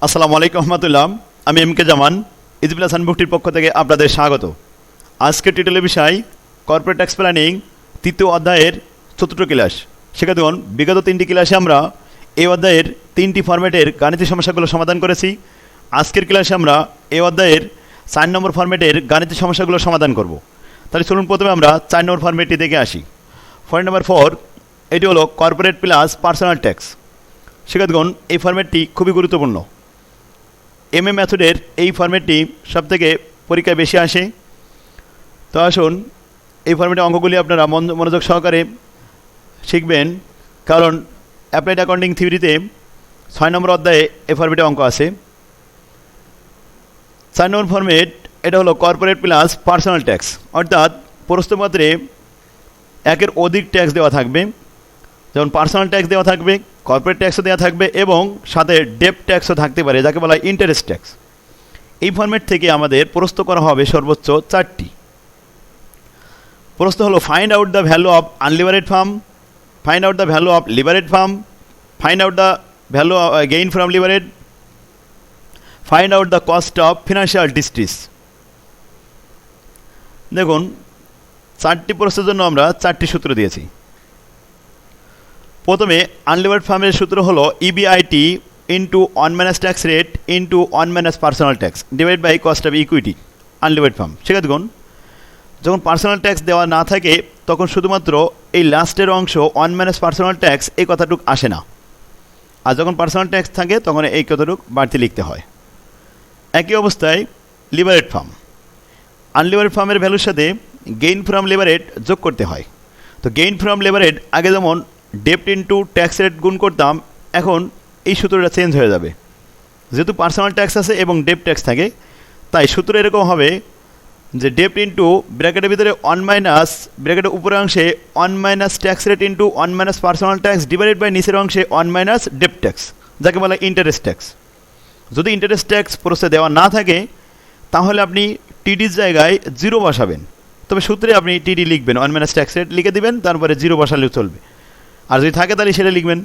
আসসালামু আলাইকুম রহমতুল্লাহ। আমি এম কে জামান, ইজি প্লাস আনবুকটির পক্ষ থেকে আপনাদের স্বাগত। আজকের টিটেলের বিষয় কর্পোরেট ট্যাক্স প্ল্যানিং তৃতীয় অধ্যায়ের চতুর্থ ক্লাস। সেক্ষেত্রে বিগত 3টি ক্লাসে আমরা এই অধ্যায়ের 3টি ফরম্যাটের গাণিতিক সমস্যাগুলো সমাধান করেছি। আজকের ক্লাসে আমরা এই অধ্যায়ের 4 নম্বর ফরম্যাটের গাণিতিক সমস্যাগুলো সমাধান করব। তাহলে চলুন প্রথমে আমরা 4 নম্বর ফরম্যাটটি দেখে আসি। পয়েন্ট নাম্বার 4, এটি হলো কর্পোরেট প্লাস পার্সোনাল ট্যাক্স। সেক্ষেত্রে এই ফরম্যাটটি খুবই গুরুত্বপূর্ণ। এমএ মেথডের এই ফরম্যাটটি সবথেকে পরীক্ষায় বেশি আসে। তো আসুন এই ফরম্যাটের অঙ্কগুলি আপনারা মনোযোগ সহকারে শিখবেন, কারণ অ্যাপ্লাইড অ্যাকাউন্টিং থিওরিতে 6 নম্বর অধ্যায়ে এই ফরম্যাটে অঙ্ক আছে। 4 নম্বর ফরম্যাট এটা হলো কর্পোরেট প্লাস পার্সোনাল ট্যাক্স, অর্থাৎ প্রশ্নপত্রে একের অধিক ট্যাক্স দেওয়া থাকবে, যেমন পার্সোনাল ট্যাক্স দেওয়া থাকবে, কর্পোরেট ট্যাক্সও দেওয়া থাকবে এবং সাথে ডেপ ট্যাক্সও থাকতে পারে, যাকে বলা হয় ইন্টারেস্ট ট্যাক্স। এই ফরম্যাট থেকে আমাদের প্রশ্ন করা হবে সর্বোচ্চ 4টি প্রশ্ন। হলো find out the value of unlevered firm, find out the value of levered firm, find out the value gain from levered, find out the cost of financial distress. দেখুন 4টি প্রশ্নের জন্য আমরা 4টি সূত্র দিয়েছি। প্রথমে আনলিভারেড ফার্মের সূত্র হলো EBIT into 1 minus tax rate into 1 minus personal tax divide by cost of equity unlevered firm. সেক্ষেত্রে যখন পার্সোনাল ট্যাক্স দেওয়া না থাকে তখন শুধুমাত্র এই লাস্টের অংশ 1 মাইনাস পার্সোনাল ট্যাক্স এই কথাটুকু আসে না, আর যখন পার্সোনাল ট্যাক্স থাকে তখন এই কথাটুকু বাড়তি লিখতে হয়। একই অবস্থায় লিভারেড ফার্ম, আনলিভারেড ফার্মের ভ্যালুর সাথে গেইন ফ্রম লিভারেড যোগ করতে হয়। তো গেইন ফ্রম লিভারেড আগে যেমন ডেপ্ট ইন্টু ট্যাক্স রেট গুণ করতাম, এখন এই সূত্রটা চেঞ্জ হয়ে যাবে। যেহেতু পার্সোনাল ট্যাক্স আছে এবং ডেপ্ট ট্যাক্স থাকে, তাই সূত্র এরকম হবে যে ডেপ্ট ইন্টু ব্র্যাকেটের ভিতরে 1 মাইনাস ব্র্যাকেটের উপরের অংশে 1 minus tax rate into 1 minus personal tax divided by নিচের অংশে 1 মাইনাস ডেপ্ট ট্যাক্স, যাকে বলা হয় ইন্টারেস্ট ট্যাক্স। যদি ইন্টারেস্ট ট্যাক্স প্রসেস দেওয়া না থাকে তাহলে আপনি টিডির জায়গায় 0 বসাবেন, তবে সূত্রে আপনি টিডি লিখবেন, 1 মাইনাস ট্যাক্স রেট লিখে দেবেন, তারপরে 0 বসালেও চলবে। আর যদি থাকে তাহলে সেটা লিখবেন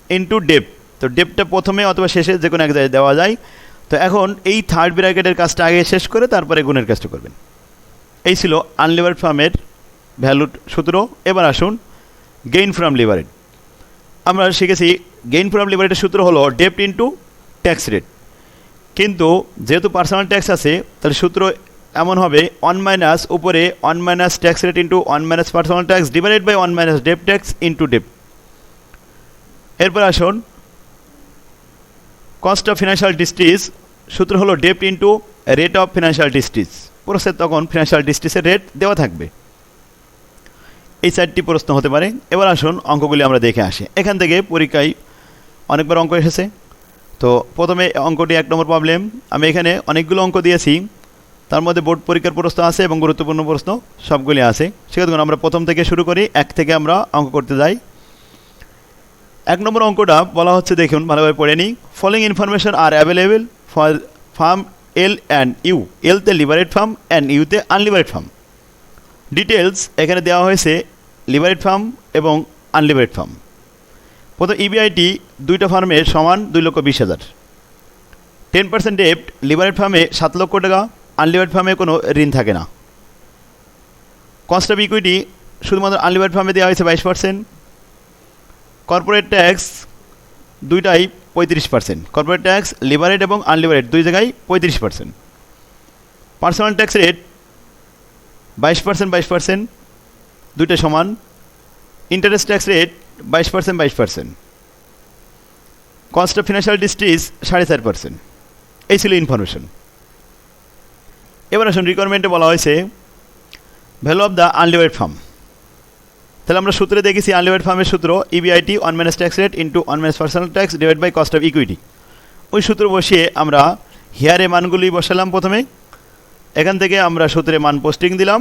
ইন্টু ডেপ। তো ডেপটা প্রথমে অথবা শেষে যে কোনো এক জায়গায় দেওয়া যায়। তো এখন এই থার্ড ব্র্যাকেটের কাজটা আগে শেষ করে তারপরে গুণের কাজটা করবেন। এই ছিল আনলিভারেড ফার্মের ভ্যালুর সূত্র। এবার আসুন গেইন ফ্রম লিভারেড। আমরা শিখেছি গেইন ফ্রম লিভারেডের সূত্র হলো ডেপ্ট ইন্টু ট্যাক্স রেট, কিন্তু যেহেতু পার্সোনাল ট্যাক্স আছে তাহলে সূত্র এমন হবে 1 মাইনাস উপরে 1 minus tax rate into 1 minus personal tax divided by 1 minus ডেপ্ট ট্যাক্স ইন্টু ডেপ্ট। এরপর আসুন কস্ট অফ ফিনান্সিয়াল ডিস্ট্রেস, সূত্র হলো ডেপ্ট into rate of financial distress. Process তখন ফিনান্সিয়াল ডিস্ট্রেসের রেট দেওয়া থাকবে। এই 4টি প্রশ্ন হতে পারে। এবার আসুন অঙ্কগুলি আমরা দেখে আসি। এখান থেকে পরীক্ষায় অনেকবার অঙ্ক এসেছে। তো প্রথমে অঙ্কটি 1 নম্বর প্রবলেম। আমি এখানে অনেকগুলো অঙ্ক দিয়েছি, তার মধ্যে বোর্ড পরীক্ষার প্রশ্ন আছে এবং গুরুত্বপূর্ণ প্রশ্ন সবগুলি আছে। সেক্ষেত্রে আমরা প্রথম থেকে শুরু করি, 1 থেকে আমরা অঙ্ক করতে যাই। 1 নম্বর অঙ্কটা বলা হচ্ছে, দেখুন ভালোভাবে পড়ে নিই। Following information are available for firm L and U. এলতে লিভারেড ফার্ম অ্যান্ড ইউতে আনলিভারেড ফার্ম। ডিটেলস এখানে দেওয়া হয়েছে লিভারেড ফার্ম এবং আনলিভারেড ফার্ম। প্রথম ইবিআইটি দুইটা ফার্মের সমান 2,20,000। 10% ডেপ্ট, লিভারেড ফার্মে 7 লক্ষ টাকা, আনলিভারেড ফার্মে কোনো ঋণ থাকে না। কস্ট অফ ইকুইটি শুধুমাত্র আনলিভারেড ফার্মে দেওয়া হয়েছে 22%। কর্পোরেট ট্যাক্স দুইটাই 35%। কর্পোরেট ট্যাক্স লিভারেড এবং আনলিভারেড দুই জায়গায় 35%। পার্সোনাল ট্যাক্স রেট 22%, 22% দুইটা সমান। Interest tax rate 22%, 22%। Cost of financial distress 4.5%। এই ছিল ইনফরমেশন। এবার আসুন রিকোয়ারমেন্টে বলা হয়েছে value of the unlevered firm. তাহলে আমরা সূত্রে দেখেছি আনলিভারেড ফার্মের সূত্র EBIT 1 minus tax rate into 1 minus personal tax divide by cost of equity. ওই সূত্র বসিয়ে আমরা হিয়ারে মানগুলি বসালাম। প্রথমে এখান থেকে আমরা সূত্রে মান পোস্টিং দিলাম,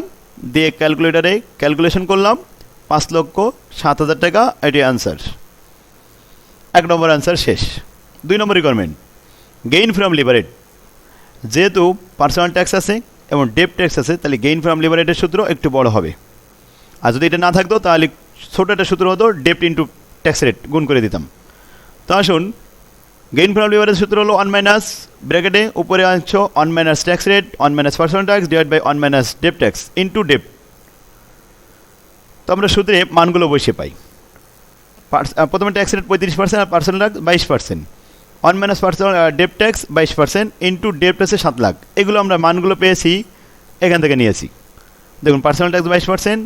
দিয়ে ক্যালকুলেটারে ক্যালকুলেশন করলাম, 5,07,000 টাকা। এটি অ্যান্সার। 1 নম্বর অ্যান্সার শেষ। 2 নম্বর রিকোয়ারমেন্ট গেইন ফ্রম লিভারেড। যেহেতু পার্সোনাল ট্যাক্স আছে এবং ডেপ্ট ট্যাক্স আছে, তাহলে গেইন ফ্রম লিভারেডের সূত্র একটু বড় হবে। আর যদি এটা না থাকতো তাহলে ছোটো একটা সূত্র হতো ডেপ্ট ইন্টু ট্যাক্স রেট গুণ করে দিতাম। তো আসুন গেইন ফ্রম লিভারেজ সূত্র হলো 1 মাইনাস ব্র্যাকেটে উপরে অংশ 1 minus tax rate 1 minus personal tax divide by 1 minus debt tax into debt. তো আমরা সূত্রে মানগুলো বসে পাই। প্রথমে ট্যাক্স রেট 35% আর personal tax 22%, 1 minus personal debt tax 22% into debt ট্যাক্সে 7 লাখ। এগুলো আমরা মানগুলো পেয়েছি এখান থেকে নিয়েছি। দেখুন personal tax 22%,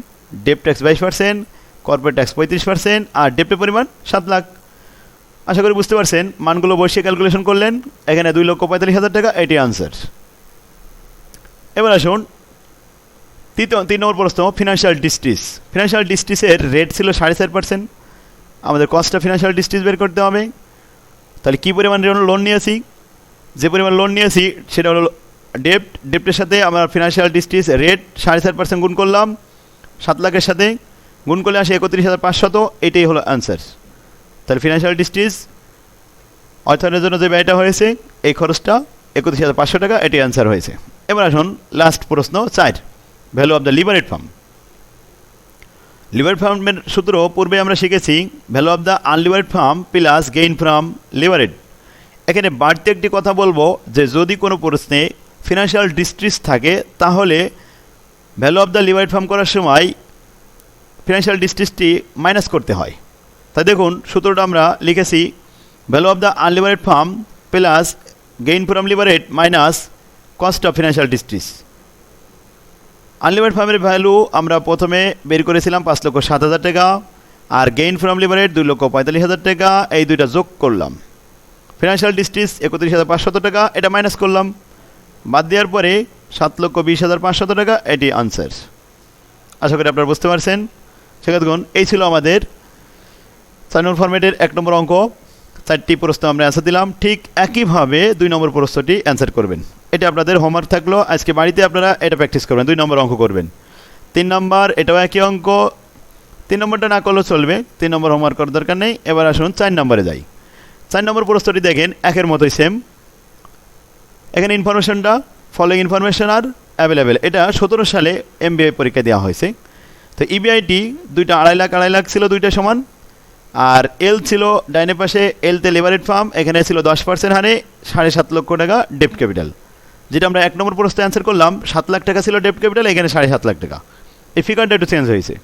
debt tax 22%, corporate tax 35% আর ডেপ্টের পরিমাণ 7 লাখ। আশা করি বুঝতে পারছেন। মানগুলো বসিয়ে ক্যালকুলেশন করলেন, এখানে 2,45,000 টাকা, এটি আনসার। এবার আসুন 3 নম্বর প্রশ্ন, ফিনান্সিয়াল ডিস্ট্রিস। ফিনান্সিয়াল ডিস্ট্রিসের রেট ছিল 4.5%। আমাদের কস্টটা ফিনান্সিয়াল ডিস্ট্রিস বের করতে হবে। তাহলে কী পরিমাণ লোন নিয়েছি? যে পরিমাণ লোন নিয়েছি সেটা হলো ডেপ্টের সাথে আমরা ফিনান্সিয়াল ডিস্ট্রিস রেট 4.5% গুণ করলাম 7 লাখের সাথে, গুণ করলে আসে 31,500। এটাই হলো অ্যান্সার। তাহলে ফিনান্সিয়াল ডিস্ট্রিস অর্থায়নের জন্য যে ব্যয়টা হয়েছে এই খরচটা 31,500 টাকা, এটি অ্যান্সার হয়েছে। এবার আসুন লাস্ট প্রশ্ন 4, value of the levered firm. Levered ফার্মের সূত্র পূর্বে আমরা শিখেছি value of the unlevered firm plus gain from levered. এখানে বাড়তি একটি কথা বলবো যে যদি কোনো প্রশ্নে ফিনান্সিয়াল ডিস্ট্রিস থাকে তাহলে value of the levered farm করার সময় ফিনান্সিয়াল ডিস্ট্রিসটি মাইনাস করতে হয়। তাই দেখুন সূত্রটা আমরা লিখেছি value of the unlevered firm plus gain from levered minus cost of financial distress. Unlevered ফার্মের ভ্যালু আমরা প্রথমে বের করেছিলাম 5,07,000 টাকা, আর গেইন ফ্রম লিভারেড 2,45,000 টাকা। এই দুইটা যোগ করলাম, ফিনান্সিয়াল ডিস্ট্রিস 31,500 টাকা, এটা মাইনাস করলাম। বাদ দেওয়ার পরে 7,20,500 টাকা, এটি আনসার। আশা করি আপনারা বুঝতে পারছেন। সেক্ষেত্রে এই ছিল আমাদের 4 নম্বর ফরম্যাটের 1 নম্বর অঙ্ক। 4টি প্রশ্ন আমরা অ্যান্সার দিলাম। ঠিক একইভাবে 2 নম্বর প্রশ্নটি অ্যান্সার করবেন। এটা আপনাদের হোমওয়ার্ক থাকলো, আজকে বাড়িতে আপনারা এটা প্র্যাকটিস করবেন। 2 নম্বর অঙ্ক করবেন। 3 নম্বর এটাও একই অঙ্ক, 3 নম্বরটা না করলেও চলবে, 3 নম্বর হোমওয়ার্ক করার দরকার নেই। এবার আসুন 4 নম্বরে যাই। 4 নম্বর প্রশ্নটি দেখেন একের মতোই সেম। এখানে ইনফরমেশনটা ফলোইং ইনফরমেশন আর অ্যাভেলেবেল। এটা 17 সালে MBA পরীক্ষা দেওয়া হয়েছে। তো ইবিআইটি দুইটা 2.5 লাখ ছিল, দুইটা সমান। আর এল ছিল ডাইনে পাশে, এলতে লিভারেড ফার্ম, এখানে ছিল 10% হারে 7.5 লক্ষ টাকা ডেপ্ট ক্যাপিটাল। যেটা আমরা 1 নম্বর প্রশ্নে অ্যান্সার করলাম 7 লাখ টাকা ছিল ডেপ্ট ক্যাপিটাল, এখানে 7.5 লাখ টাকা। এই ফিগারটা একটু চেঞ্জ হয়েছে।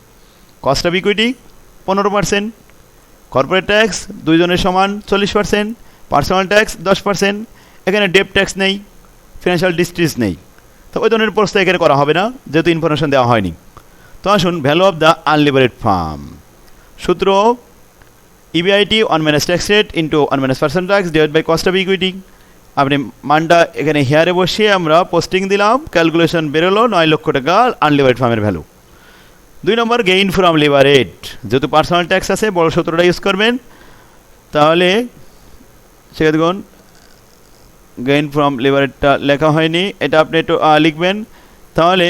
Cost of equity 15%, corporate tax দুইজনের সমান 40%, পার্সোনাল ট্যাক্স 10%। এখানে ডেপ্ট ট্যাক্স নেই, ফিনান্সিয়াল ডিস্ট্রিস নেই। তো ওই ধরনের প্রশ্ন এখানে করা হবে না যেহেতু ইনফরমেশন দেওয়া হয়নি। তো আসুন value of the unlevered firm. সূত্র EBIT 1 minus tax rate into 1 minus personal tax divide by cost of equity. আপনি মানটা এখানে হেয়ারে বসিয়ে আমরা পোস্টিং দিলাম, ক্যালকুলেশন বেরোলো 9 লক্ষ টাকা আনলিভারেড ফার্মের ভ্যালু। 2 নম্বর গেইন ফ্রম লিভারেড। যেহেতু পার্সোনাল ট্যাক্স আছে বড় সূত্রটা ইউজ করবেন। তাহলে সেক্ষেত্রে গেইন ফ্রম লিভারেডটা লেখা হয়নি, এটা আপনি একটু লিখবেন, তাহলে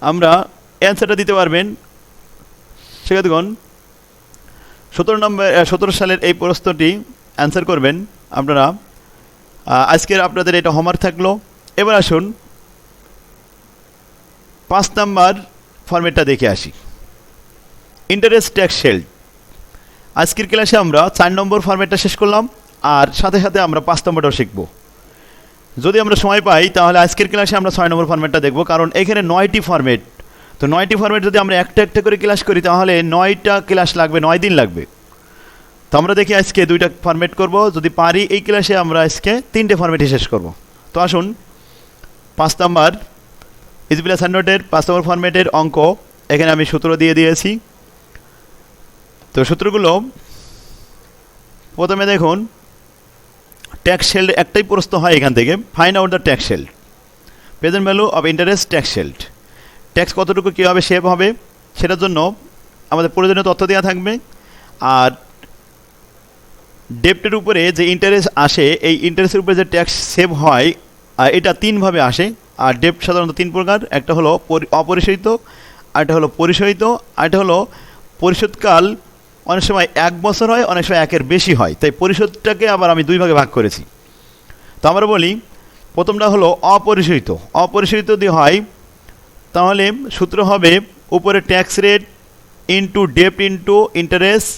আমরা অ্যান্সারটা দিতে পারবেন। সেক্ষেত্রে 17 সালের এই প্রশ্নটি অ্যান্সার করবেন আপনারা। আজকের আপনাদের এটা হোমওয়ার্ক থাকলো। এবার আসুন 5 নাম্বার ফরম্যাটটা দেখে আসি। Interest tax শেল্ড। আজকের ক্লাসে আমরা 4 নম্বর ফরম্যাটটা শেষ করলাম, আর সাথে সাথে আমরা 5 নম্বরটাও শিখব। যদি আমরা সময় পাই তাহলে আজকের ক্লাসে আমরা 6 নম্বর ফরম্যাটটা দেখব, কারণ এখানে 9টি ফরম্যাট। তো 9টি ফরম্যাট যদি আমরা একটা একটা করে ক্লাস করি তাহলে 9টা ক্লাস লাগবে, 9 দিন লাগবে। তো আমরা দেখি আজকে 2টা ফরম্যাট করব, যদি পারি এই ক্লাসে আমরা আজকে 3টে ফরম্যাটই শেষ করব। তো আসুন 5 নাম্বার ইজি প্লাস হ্যান্ডনোটের 5 নম্বর ফরম্যাটের অঙ্ক। এখানে আমি সূত্র দিয়ে দিয়েছি। তো সূত্রগুলো প্রথমে দেখুন, ট্যাক্স শেল্ড একটাই প্রশ্ন হয় এখান থেকে, find out the tax শেল্ড, present value of interest tax শেল্ড। Tax কতটুকু কীভাবে সেভ হবে সেটার জন্য আমাদের প্রয়োজনীয় তথ্য দেওয়া থাকবে। আর ডেপ্টের উপরে যে ইন্টারেস্ট আসে, এই ইন্টারেস্টের উপরে যে ট্যাক্স সেভ হয় এটা 3ভাবে আসে। আর ডেপ্ট সাধারণত 3 প্রকার, একটা হলো অপরিশোধিত, আরেকটা হলো পরিশোধিত, আরেকটা হলো পরিশোধকাল অনেক সময় 1 বছর হয়, অনেক সময় 1-এর বেশি হয়। তাই পরিশোধটাকে আবার আমি 2 ভাগে ভাগ করেছি। তো আমরা বলি প্রথমটা হলো অপরিশোধিত। অপরিশোধিত যদি হয় তাহলে সূত্র হবে উপরে ট্যাক্স রেট ইন্টু ডেপ্ট into interest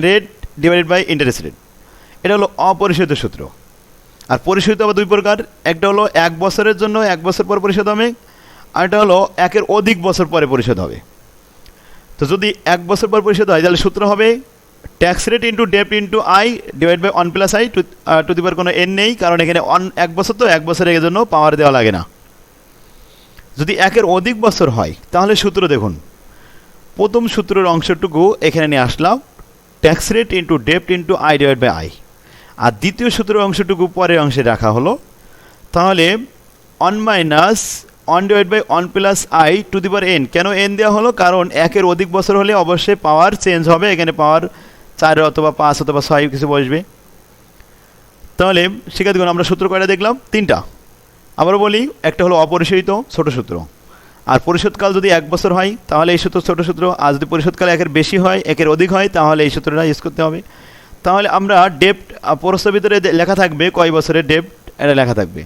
rate divided by interest rate. এটা হলো অপরিশোধিত সূত্র। আর পরিশোধিত আবার দুই প্রকার, একটা হলো 1 বছরের জন্য 1 বছর পর পরিশোধ হবে, আর একটা হলো 1-এর অধিক বছর পরে পরিশোধ হবে। তো যদি 1 বছর পর পরিশোধ হয় তাহলে সূত্র হবে ট্যাক্স রেট ইন্টু ডেপ্ট into I divide by 1 plus I to the power কোনো এন নেই, কারণ এখানে 1 বছর তো 1 বছরের জন্য পাওয়ার দেওয়া লাগে না। যদি 1-এর অধিক বছর হয় তাহলে সূত্র দেখুন, প্রথম সূত্রের অংশটুকু এখানে নিয়ে আসলাম, ট্যাক্স রেট ইন্টু ডেপ্ট into I divide by I, আর দ্বিতীয় সূত্রের অংশটুকু পরের অংশে রাখা হলো। তাহলে 1 minus 1 divide by 1 plus I to the power N. কেন এন দেওয়া হলো? কারণ 1-এর অধিক বছর হলে অবশ্যই পাওয়ার চেঞ্জ হবে, এখানে পাওয়ার 4 অথবা 5 অথবা 6 কিছু বসবে। তাহলে শিক্ষার্থীগণ আমরা সূত্র কয়টা দেখলাম? 3টা। আবারও বলি, একটা হলো অপরিশোধিত ছোট সূত্র, আর পরিশোধকাল যদি 1 বছর হয় তাহলে এই সূত্র ছোট সূত্র, আর যদি পরিশোধকাল 1-এর বেশি হয় 1-এর অধিক হয় তাহলে এই সূত্রটা ইউজ করতে হবে। তাহলে আমরা ডেপ্ট প্রশ্নের ভিতরে লেখা থাকবে কয় বছরের ডেপ্ট, এটা লেখা থাকবে।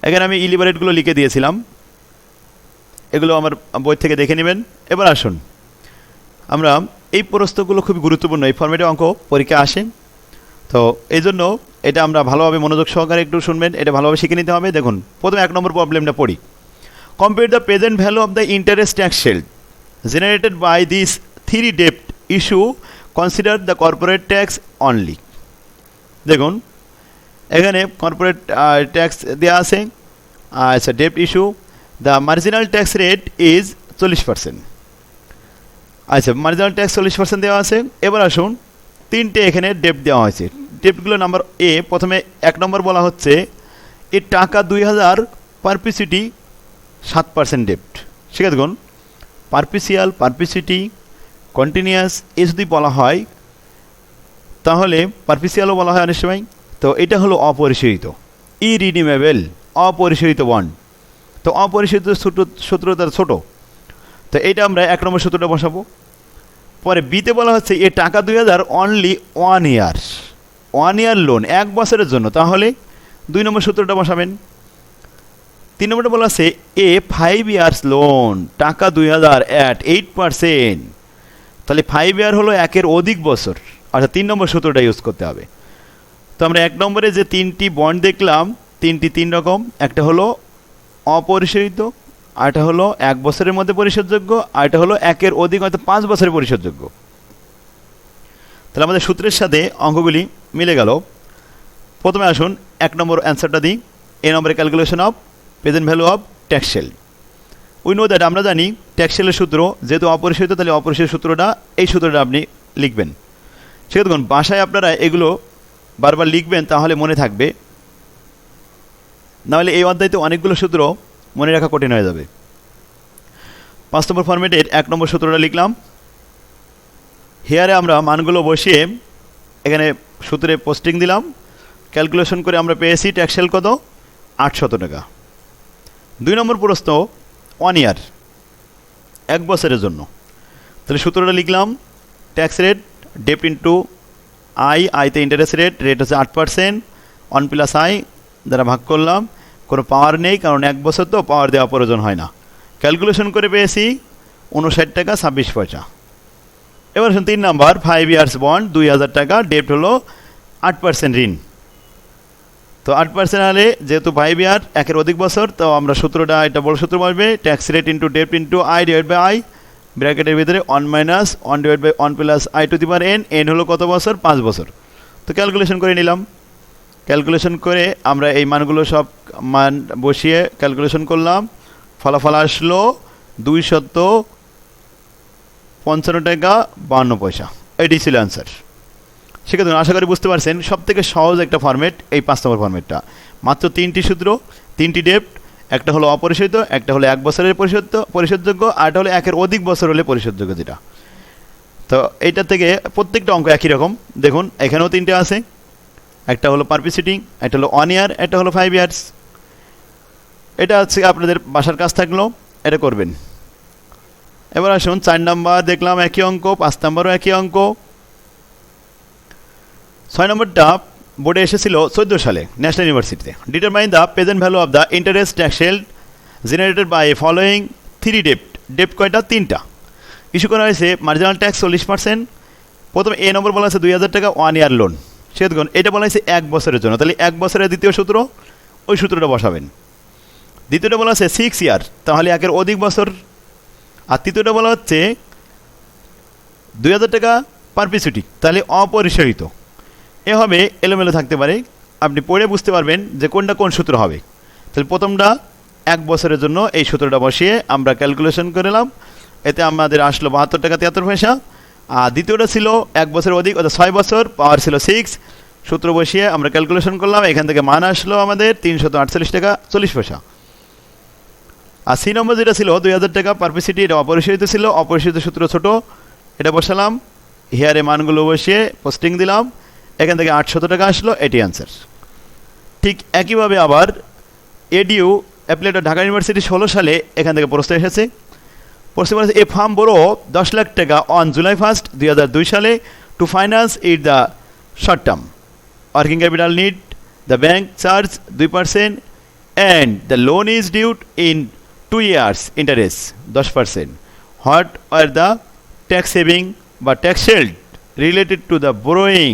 এখানে আমি ইলিবারেটগুলো লিখে দিয়েছিলাম, এগুলো আমার বই থেকে দেখে নেবেন। এবার আসুন আমরা এই প্রশ্নগুলো খুবই গুরুত্বপূর্ণ, এই ফর্মেটে অঙ্ক পরীক্ষা আসে, তো এই জন্য এটা আমরা ভালোভাবে মনোযোগ সহকারে একটু শুনবেন, এটা ভালোভাবে শিখে নিতে হবে। দেখুন প্রথমে 1 নম্বর প্রবলেমটা পড়ি। Compare the present value of the interest tax shield generated by this 3 ডেপ্ট issue, consider the corporate tax only. দেখুন এখানে কর্পোরেট ট্যাক্স দেওয়া আছে, আচ্ছা ডেপ্ট issue, the marginal tax rate is 40%। আচ্ছা মার্জিনাল ট্যাক্স 40% দেওয়া আছে। এবার আসুন 3টে এখানে ডেপ্ট দেওয়া হয়েছে। ডেপ্টগুলো নাম্বার এ, প্রথমে 1 নম্বর বলা হচ্ছে এর টাকা 2000 পারপিসিটি 7% ডেপ্ট। ঠিক আছে, দেখুন পারপিসিয়াল, পারপিসিটি, কন্টিনিউয়াস এ যদি বলা হয় তাহলে পারপিসিয়ালও বলা হয় অনেক সময়। তো এটা হলো অপরিশোধিত, ইরিডিমেবল, অপরিশোধিত বন্ড। তো অপরিশোধিত সূত্র তার ছোটো, তো এটা আমরা 1 নম্বর সূত্রটা বসাবো। পরে বিতে বলা হচ্ছে এ টাকা 2000 অনলি 1 ইয়ার, 1 ইয়ার লোন, 1 বছরের জন্য, তাহলে 2 নম্বর সূত্রটা বসাবেন। 3 নম্বরটা বলা আছে এ 5 ইয়ার্স লোন, টাকা 2000 অ্যাট 8%, তাহলে 5 ইয়ার হলো 1-এর অধিক বছর, অর্থাৎ 3 নম্বর সূত্রটা ইউজ করতে হবে। তো আমরা 1 নম্বরে যে 3টি বন্ড দেখলাম, 3টি 3 রকম, একটা হলো অপরিশোধিত, আরটা হলো 1 বছরের মধ্যে পরিশোধযোগ্য, আরটা হলো 1-এর অধিক অর্থাৎ 5 বছরের পরিশোধযোগ্য। তাহলে আমাদের সূত্রের সাথে অঙ্কগুলি মিলে গেল। প্রথমে আসুন 1 নম্বর অ্যান্সারটা দিই। এ নম্বরে calculation of present value of tax shield. We know that, আমরা জানি ট্যাক্স শিল্ডের সূত্র যেহেতু অপরিশোধিত, তাহলে অপরিশোধিত সূত্রটা, এই সূত্রটা আপনি লিখবেন। সেক্ষেত্রে দেখুন বাসায় আপনারা এগুলো বারবার লিখবেন, তাহলে মনে থাকবে, নাহলে এই অধ্যায়তে অনেকগুলো সূত্র মনে রাখা কঠিন হয়ে যাবে। 5 নম্বর ফরম্যাটের 1 নম্বর সূত্রটা লিখলাম। হেয়ারে আমরা মানগুলো বসিয়ে এখানে সূত্রে পোস্টিং দিলাম, ক্যালকুলেশন করে আমরা পেয়েছি ট্যাক্স শিল্ড কত, 800 টাকা। 2 নম্বর প্রশ্ন 1 ইয়ার, 1 বছরের জন্য, তাহলে সূত্রটা লিখলাম ট্যাক্স রেট ডেপ্ট ইন্টু আই, আইতে ইন্টারেস্ট রেট, রেট হচ্ছে 8%, 1 প্লাস আই দ্বারা ভাগ করলাম, কোনো পাওয়ার নেই কারণ 1 বছর তো পাওয়ার দেওয়া প্রয়োজন হয় না। ক্যালকুলেশন করে পেয়েছি 59 টাকা 26 পয়সা। এবার 3 নাম্বার 5 ইয়ার্স বন্ড, 2000 টাকা, ডেপ্ট হলো 8% ঋণ। তো 8% হলে যেহেতু 5 ইয়ার 1-এর অধিক বছর, তো আমরা সূত্রটা, এটা বড় সূত্র বলবে, ট্যাক্স রেট ইন্টু ডেপ্ট into I divide by I, ব্র্যাকেটের ভিতরে 1 minus 1 divide by 1 plus I to the power N, N হলো কত বছর, 5 বছর। তো ক্যালকুলেশন করে নিলাম, ক্যালকুলেশন করে আমরা এই মানগুলো সব মান বসিয়ে ক্যালকুলেশন করলাম, ফলাফল আসলো 255 টাকা 52 পয়সা। এটি ছিল অ্যান্সার। সেক্ষেত্রে আশা করি বুঝতে পারছেন, সবথেকে সহজ একটা ফর্মেট এই 5 নম্বর ফর্মেটটা। মাত্র 3টি সূত্র, 3টি ডেপ্ট, একটা হলো অপরিশোধিত, একটা হলো 1 বছরের পরিশোধযোগ্য, আরটা হলো 1-এর অধিক বছর হলে পরিশোধযোগ্য যেটা। তো এইটা থেকে প্রত্যেকটা অঙ্ক একই রকম। দেখুন এখানেও 3টে আছে, একটা হলো পারপিসিটি, একটা হলো 1 ইয়ার, একটা হলো 5 ইয়ার্স। এটা হচ্ছে আপনাদের বাসার কাজ থাকলো, এটা করবেন। এবার আসুন 4 নম্বর দেখলাম একই অঙ্ক, 5 নম্বরও একই অঙ্ক। 6 নম্বরটা বোর্ডে এসেছিল 14 সালে ন্যাশনাল ইউনিভার্সিটিতে। Determine the present value of the interest tax shield generated by following 3 ডেপ্ট। ডেপ্ট কয়টা, 3টা। ইস্যু করা হয়েছে মার্জিনাল ট্যাক্স 40%। প্রথমে এ নম্বর বলা আছে 2000 টাকা 1 ইয়ার লোন, সে দেখুন এটা বলা হয়েছে 1 বছরের জন্য, তাহলে 1 বছরের দ্বিতীয় সূত্র ওই সূত্রটা বসাবেন। দ্বিতীয়টা বলা হচ্ছে 6 ইয়ার, তাহলে 1-এর অধিক বছর। আর তৃতীয়টা বলা হচ্ছে 2000 টাকা পারপিচুইটি, তাহলে অপরিসরিত। এভাবে এলোমেলো থাকতে পারে, আপনি পড়ে বুঝতে পারবেন যে কোনটা কোন সূত্র হবে। তাহলে প্রথমটা 1 বছরের জন্য এই সূত্রটা বসিয়ে আমরা ক্যালকুলেশন করলাম, এতে আমাদের আসলো 72 টাকা 73 পয়সা। আর দ্বিতীয়টা ছিল 1 বছরের অধিক, অর্থাৎ 6 বছর, পাওয়ার ছিল 6, সূত্র বসিয়ে আমরা ক্যালকুলেশন করলাম, এখান থেকে মান আসলো আমাদের 348 টাকা 40 পয়সা। আর সি নম্বর যেটা ছিল 2000 টাকা পারপিসিটি, এটা অপরিসরিত ছিল, অপরিসরিত সূত্র ছোট, এটা বসালাম, হিয়ারে মানগুলো বসিয়ে পোস্টিং দিলাম, এখান থেকে 800 টাকা আসলো, এটি অ্যান্সার। ঠিক একইভাবে আবার এডিউ অ্যাপ্লাইড ঢাকা ইউনিভার্সিটি 16 সালে এখান থেকে প্রশ্ন এসেছে। প্রশ্ন বলেছে এ ফার্ম বড় 10 লাখ টাকা অন July 1, 2002 সালে to finance it the short term working capital need, the bank charge 2% and the loan is due in 2 years, interest 10%. What are the tax saving বা tax shield related to the borrowing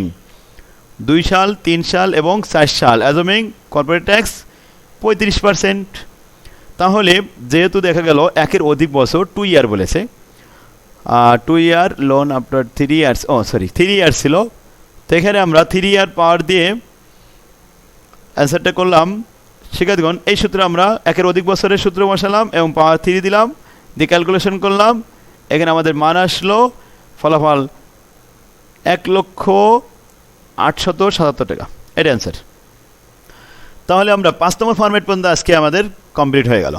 2 সাল, 3 সাল এবং 4 সাল, অ্যাজুমিং corporate tax 35%। তাহলে যেহেতু দেখা গেল 1-এর অধিক বছর 2 ইয়ার বলেছে, 2 ইয়ার লোন আফটার 3 ইয়ার্স, 3 ইয়ার্স ছিল, তো এখানে আমরা 3 ইয়ার পাওয়ার দিয়ে অ্যান্সারটা করলাম। শিক্ষার্থীগণ এই সূত্রে আমরা 1-এর অধিক বছরের সূত্র বসালাম এবং পাওয়ার 3 দিলাম, দিয়ে ক্যালকুলেশন করলাম, এখানে আমাদের মান আসলো ফলাফল 1,08,77 টাকা, এটা অ্যান্সার। তাহলে আমরা 5 নম্বর ফরম্যাট পর্যন্ত আজকে আমাদের কমপ্লিট হয়ে গেল।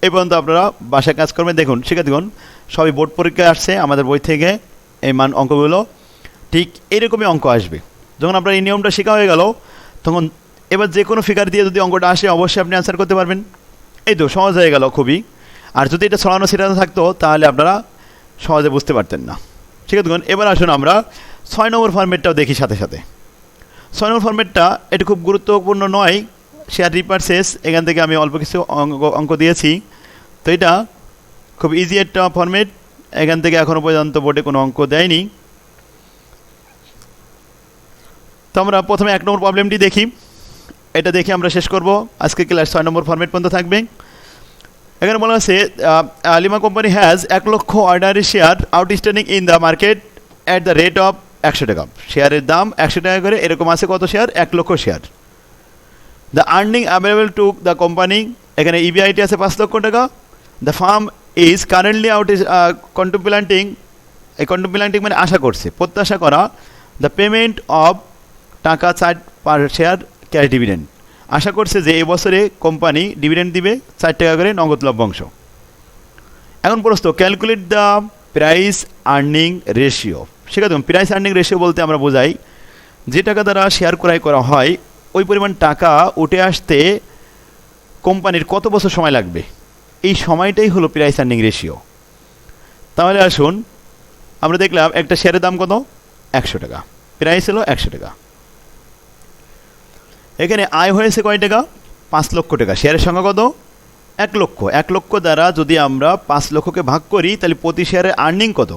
এই পর্যন্ত আপনারা বাসায় কাজ করবেন। দেখুন শিক্ষার্থীগণ সবই বোর্ড পরীক্ষায় আসছে আমাদের বই থেকে, এই মান অঙ্কগুলো ঠিক এরকমই অঙ্ক আসবে। যখন আপনার এই নিয়মটা শেখা হয়ে গেল, তখন এবার যে কোনো ফিগার দিয়ে যদি অঙ্কটা আসে অবশ্যই আপনি অ্যান্সার করতে পারবেন। এই তো সহজ হয়ে গেল খুবই। আর যদি এটা ছড়ানো ছিটানো থাকতো তাহলে আপনারা সহজে বুঝতে পারতেন না। শিক্ষার্থীগণ এবার আসুন আমরা 6 নম্বর ফরম্যাটটাও দেখি সাথে সাথে। 6 নম্বর ফরম্যাটটা এটা খুব গুরুত্বপূর্ণ নয়, শেয়ার রিপারচেস, এখান থেকে আমি অল্প কিছু অঙ্ক দিয়েছি, তো এটা খুব ইজি একটা ফরম্যাট, এখান থেকে এখনও পর্যন্ত বোর্ডে কোনো অঙ্ক দেয়নি। তো আমরা প্রথমে 1 নম্বর প্রবলেমটি দেখি, এটা দেখে আমরা শেষ করব আজকে ক্লাস। 6 নম্বর ফরম্যাট পর্যন্ত থাকবে। এখানে বলা আছে লিমা কোম্পানি হ্যাজ 1 লক্ষ ordinary share outstanding in the market at the rate of 100 টাকা। শেয়ারের দাম 100 টাকা করে, এরকম আছে কত শেয়ার? 1 লক্ষ share. The earning available to the company, এখানে ইবিআইটি আছে 5 লক্ষ টাকা। দ্য ফার্ম ইজ কারেন্টলি কন্টেম্পলেটিং, এই কন্টেম্পলেটিং মানে আশা করছে, প্রত্যাশা করা, দ্য পেমেন্ট অফ টাকা 4 পার শেয়ার ক্যাশ ডিভিডেন্ড, আশা করছে যে এবছরে কোম্পানি ডিভিডেন্ড দিবে 4 টাকা করে নগদ লভ্যাংশ। এখন প্রশ্ন, calculate the price earning ratio. সেক্ষেত্রে প্রাইস আর্নিং রেশিও বলতে আমরা বোঝাই যে টাকা দ্বারা শেয়ার ক্রয় করা হয় ওই পরিমাণ টাকা উঠে আসতে কোম্পানির কত বছর সময় লাগবে, এই সময়টাই হলো প্রাইস আর্নিং রেশিও। তাহলে আসুন আমরা দেখলাম একটা শেয়ারের দাম কত? 100 টাকা, প্রাইস হলো 100 টাকা। এখানে আয় হয়েছে কয় টাকা? 5 লক্ষ টাকা। শেয়ারের সংখ্যা কত? 1 লক্ষ। 1 লক্ষ দ্বারা যদি আমরা 5 লক্ষকে ভাগ করি তাহলে প্রতি শেয়ারের আর্নিং কত?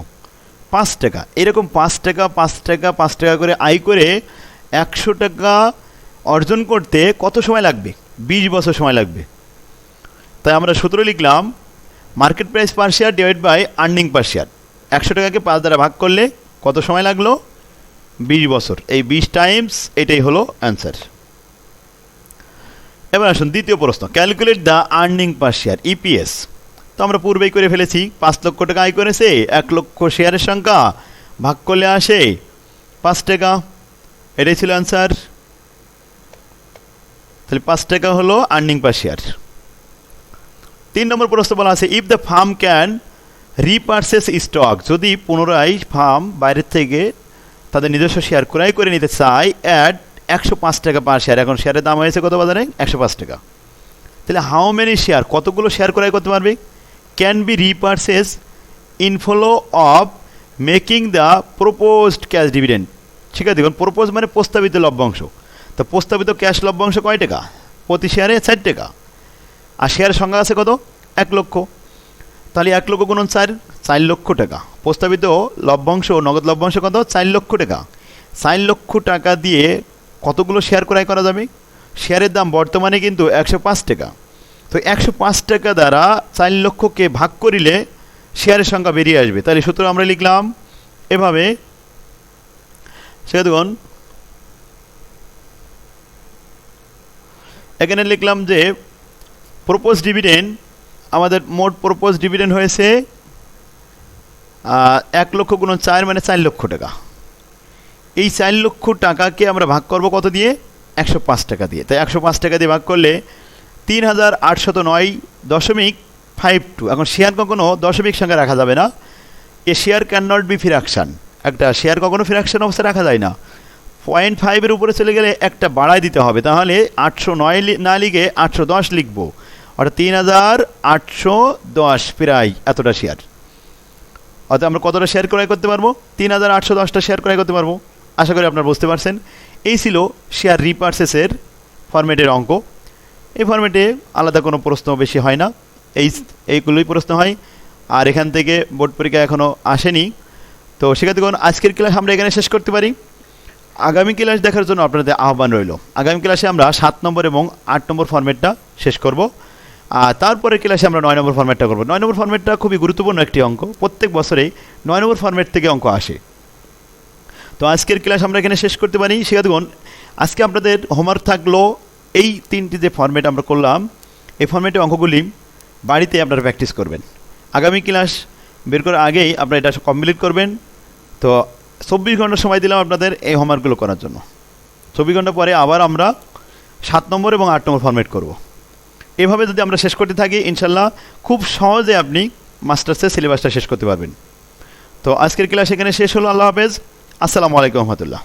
5 টাকা। এরকম 5 টাকা 5 টাকা 5 টাকা করে আয় করে 100 টাকা অর্জন করতে কত সময় লাগবে? 20 বছর সময় লাগবে। তাই আমরা সূত্র লিখলাম market price per share divide by earning per share. 100 টাকাকে 5 দ্বারা ভাগ করলে কত সময় লাগলো? 20 বছর। এই 20 টাইমস, এটাই হলো অ্যান্সার। এবার আসুন দ্বিতীয় প্রশ্ন, calculate the earning per share, EPS. তো আমরা পূর্বেই করে ফেলেছি, 5 লক্ষ টাকা আয় করেছে, 1 লক্ষ শেয়ারের সংখ্যা, ভাগ করলে আসে 5 টাকা, এটাই ছিল অ্যান্সার। তাহলে 5 টাকা হলো আর্নিং পার শেয়ার। 3 নম্বর প্রশ্ন বলা আছে if the firm can repurchase stock, যদি পুনরায় ফার্ম বাইরের থেকে তাদের নিজস্ব শেয়ার ক্রয় করে নিতে চায় অ্যাট 105 টাকা পার শেয়ার। এখন শেয়ারের দাম হয়েছে কত বাজারে? 105 টাকা। তাহলে হাউ মেনি শেয়ার, কতগুলো শেয়ার ক্রয় করতে পারবে? Can be repurchase in follow of making the proposed cash dividend. ঠিক আছে, দেখুন প্রপোজ মানে প্রস্তাবিত লভ্যাংশ। তো প্রস্তাবিত ক্যাশ লভ্যাংশ কয় টাকা? প্রতি শেয়ারে 4 টাকা। আর শেয়ারের সংখ্যা আছে কত? 1 লক্ষ। তাহলে 1 লক্ষ গুণন 4, 4 লক্ষ টাকা। প্রস্তাবিত লভ্যাংশ, নগদ লভ্যাংশ কত? 4 লক্ষ টাকা। 4 লক্ষ টাকা দিয়ে কতগুলো শেয়ার ক্রয় করা যাবে? শেয়ারের দাম বর্তমানে কিন্তু 105 টাকা। তো 105 টাকা দ্বারা 4 লক্ষকে ভাগ করিলে শেয়ারের সংখ্যা বেরিয়ে আসবে। তাহলে সূত্র আমরা লিখলাম এভাবে, দেখুন এখানে লিখলাম যে প্রপোজ ডিভিডেন্ড, আমাদের মোট প্রপোজ ডিভিডেন্ড হয়েছে 1 লক্ষ গুণন 4 মানে 4 লক্ষ টাকা। এই 4 লক্ষ টাকাকে আমরা ভাগ করব কত দিয়ে? 105 টাকা দিয়ে। তাই 105 টাকা দিয়ে ভাগ করলে 3809.52। এখন শেয়ার কখনো দশমিক সংখ্যা রাখা যাবে না। A share can not be fraction. একটা শেয়ার কখনো ফ্র্যাকশন অবস্থায় রাখা যায় না। 0.5 উপরে চলে গেলে একটা বাড়ায় দিতে হবে, তাহলে 809 না লিখে 810 লিখব, অর্থাৎ 3810 প্রায় এতটা শেয়ার। অর্থাৎ আমরা কতটা শেয়ার ক্রয় করতে পারবো? 3810টা শেয়ার ক্রয় করতে পারবো। আশা করি আপনারা বুঝতে পারছেন। এই ছিল শেয়ার রিপারচেসের ফরম্যাটের অঙ্ক। এই ফরম্যাটে আলাদা কোনো প্রশ্ন বেশি হয় না, এইগুলোই প্রশ্ন হয়। আর এখান থেকে বোর্ড পরীক্ষা এখনও আসেনি। তো সেক্ষেত্রে আজকের ক্লাস আমরা এখানে শেষ করতে পারি। আগামী ক্লাস দেখার জন্য আপনাদের আহ্বান রইল। আগামী ক্লাসে আমরা 7 নম্বর এবং 8 নম্বর ফরম্যাটটা শেষ করব। আর তারপরে ক্লাসে আমরা 9 নম্বর ফরম্যাটটা করব। 9 নম্বর ফরম্যাটটা খুবই গুরুত্বপূর্ণ একটি অঙ্ক, প্রত্যেক বছরেই 9 নম্বর ফরম্যাট থেকে অঙ্ক আসে। তো আজকের ক্লাস আমরা এখানে শেষ করতে পারি। সেক্ষেত্রে আজকে আপনাদের হোমওয়ার্ক থাকলো এই 3টি যে ফরম্যাট আমরা করলাম, এই ফরম্যাটে অঙ্কগুলি বাড়িতে আপনারা প্র্যাকটিস করবেন। আগামী ক্লাস বের করার আগেই আপনারা এটা কমপ্লিট করবেন। তো 24 ঘন্টা সময় দিলাম আপনাদের এই হোমওয়ার্কগুলো করার জন্য। 24 ঘন্টা পরে আবার আমরা 7 নম্বর এবং 8 নম্বর ফরম্যাট করব। এভাবে যদি আমরা শেষ করতে থাকি, ইনশাল্লাহ খুব সহজে আপনি মাস্টার্সের সিলেবাসটা শেষ করতে পারবেন। তো আজকের ক্লাস এখানে শেষ হলো। আল্লাহ হাফেজ। আসসালামু আলাইকুম রহমতুল্লাহ।